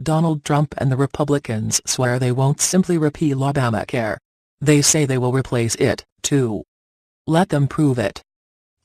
Donald Trump and the Republicans swear they won't simply repeal Obamacare. They say they will replace it, too. Let them prove it.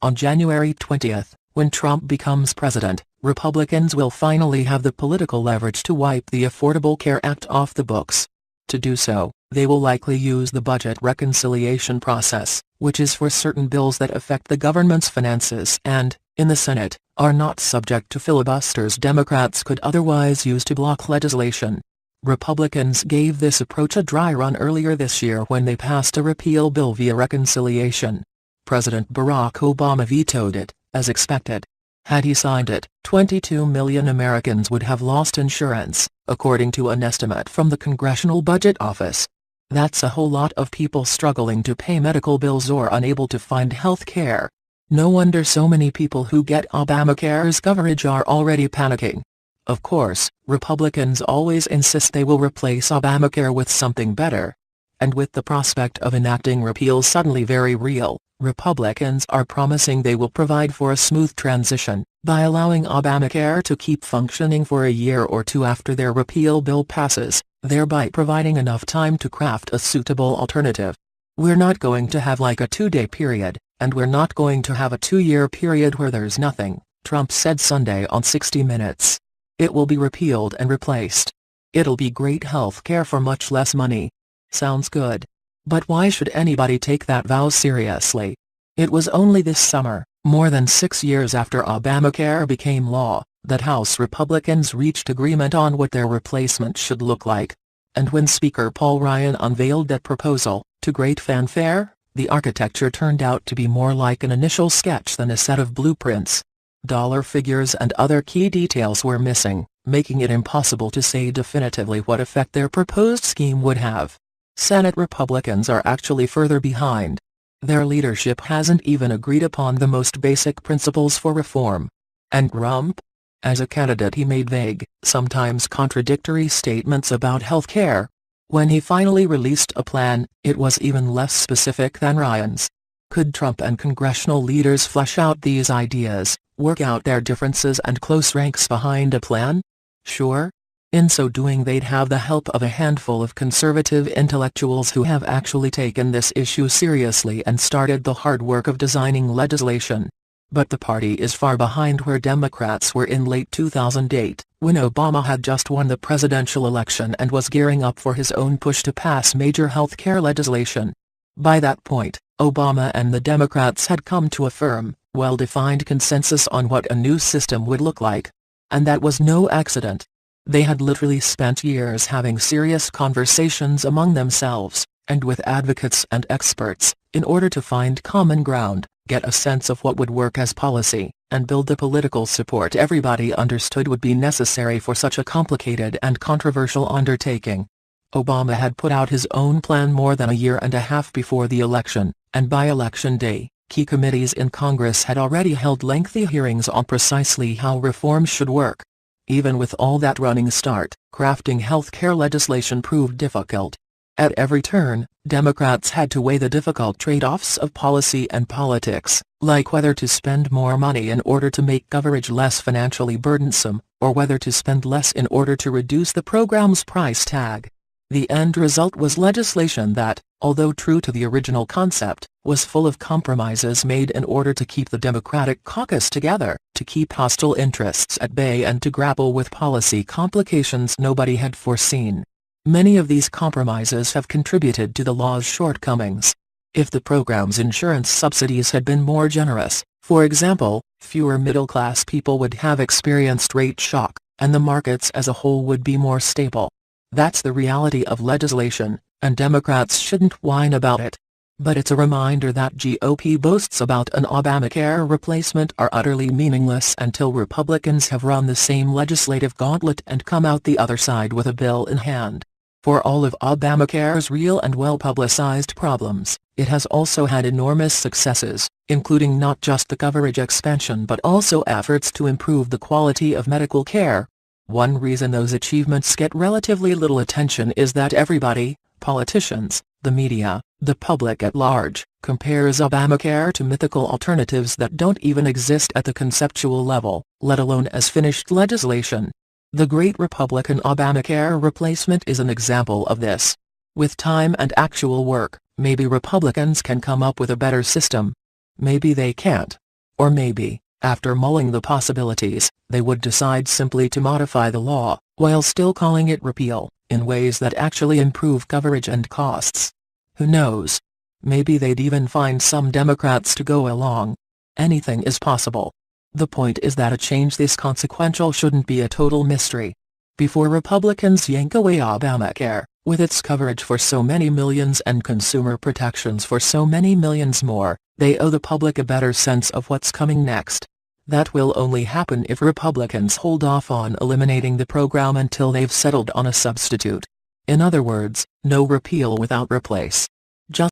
On January 20, when Trump becomes president, Republicans will finally have the political leverage to wipe the Affordable Care Act off the books. To do so, they will likely use the budget reconciliation process, which is for certain bills that affect the government's finances and, in the Senate, are not subject to filibusters Democrats could otherwise use to block legislation. Republicans gave this approach a dry run earlier this year when they passed a repeal bill via reconciliation. President Barack Obama vetoed it, as expected. Had he signed it, 22 million Americans would have lost insurance, according to an estimate from the Congressional Budget Office. That's a whole lot of people struggling to pay medical bills or unable to find health care. No wonder so many people who get Obamacare's coverage are already panicking. Of course, Republicans always insist they will replace Obamacare with something better. And with the prospect of enacting repeal suddenly very real, Republicans are promising they will provide for a smooth transition, by allowing Obamacare to keep functioning for a year or two after their repeal bill passes, thereby providing enough time to craft a suitable alternative. We're not going to have like a 2-day period, and we're not going to have a 2-year period where there's nothing, Trump said Sunday on 60 Minutes. It will be repealed and replaced. It'll be great health care for much less money. Sounds good. But why should anybody take that vow seriously? It was only this summer, more than 6 years after Obamacare became law, that House Republicans reached agreement on what their replacement should look like. And when Speaker Paul Ryan unveiled that proposal, to great fanfare, the architecture turned out to be more like an initial sketch than a set of blueprints. Dollar figures and other key details were missing, making it impossible to say definitively what effect their proposed scheme would have. Senate Republicans are actually further behind. Their leadership hasn't even agreed upon the most basic principles for reform. And Trump? As a candidate he made vague, sometimes contradictory statements about health care. When he finally released a plan, it was even less specific than Ryan's. Could Trump and congressional leaders flesh out these ideas, work out their differences and close ranks behind a plan? Sure. In so doing they'd have the help of a handful of conservative intellectuals who have actually taken this issue seriously and started the hard work of designing legislation. But the party is far behind where Democrats were in late 2008, when Obama had just won the presidential election and was gearing up for his own push to pass major health care legislation. By that point, Obama and the Democrats had come to a firm, well-defined consensus on what a new system would look like. And that was no accident. They had literally spent years having serious conversations among themselves, and with advocates and experts, in order to find common ground, get a sense of what would work as policy, and build the political support everybody understood would be necessary for such a complicated and controversial undertaking. Obama had put out his own plan more than a year and a half before the election, and by election day, key committees in Congress had already held lengthy hearings on precisely how reform should work. Even with all that running start, crafting health care legislation proved difficult. At every turn, Democrats had to weigh the difficult trade-offs of policy and politics, like whether to spend more money in order to make coverage less financially burdensome, or whether to spend less in order to reduce the program's price tag. The end result was legislation that, although true to the original concept, was full of compromises made in order to keep the Democratic caucus together, to keep hostile interests at bay and to grapple with policy complications nobody had foreseen. Many of these compromises have contributed to the law's shortcomings. If the program's insurance subsidies had been more generous, for example, fewer middle-class people would have experienced rate shock, and the markets as a whole would be more stable. That's the reality of legislation, and Democrats shouldn't whine about it. But it's a reminder that GOP boasts about an Obamacare replacement are utterly meaningless until Republicans have run the same legislative gauntlet and come out the other side with a bill in hand. For all of Obamacare's real and well-publicized problems, it has also had enormous successes, including not just the coverage expansion but also efforts to improve the quality of medical care. One reason those achievements get relatively little attention is that everybody, politicians, the media, the public at large, compares Obamacare to mythical alternatives that don't even exist at the conceptual level, let alone as finished legislation. The great Republican Obamacare replacement is an example of this. With time and actual work, maybe Republicans can come up with a better system. Maybe they can't. Or maybe, after mulling the possibilities, they would decide simply to modify the law, while still calling it repeal, in ways that actually improve coverage and costs. Who knows? Maybe they'd even find some Democrats to go along. Anything is possible. The point is that a change this consequential shouldn't be a total mystery. Before Republicans yank away Obamacare, with its coverage for so many millions and consumer protections for so many millions more, they owe the public a better sense of what's coming next. That will only happen if Republicans hold off on eliminating the program until they've settled on a substitute. In other words, no repeal without replace.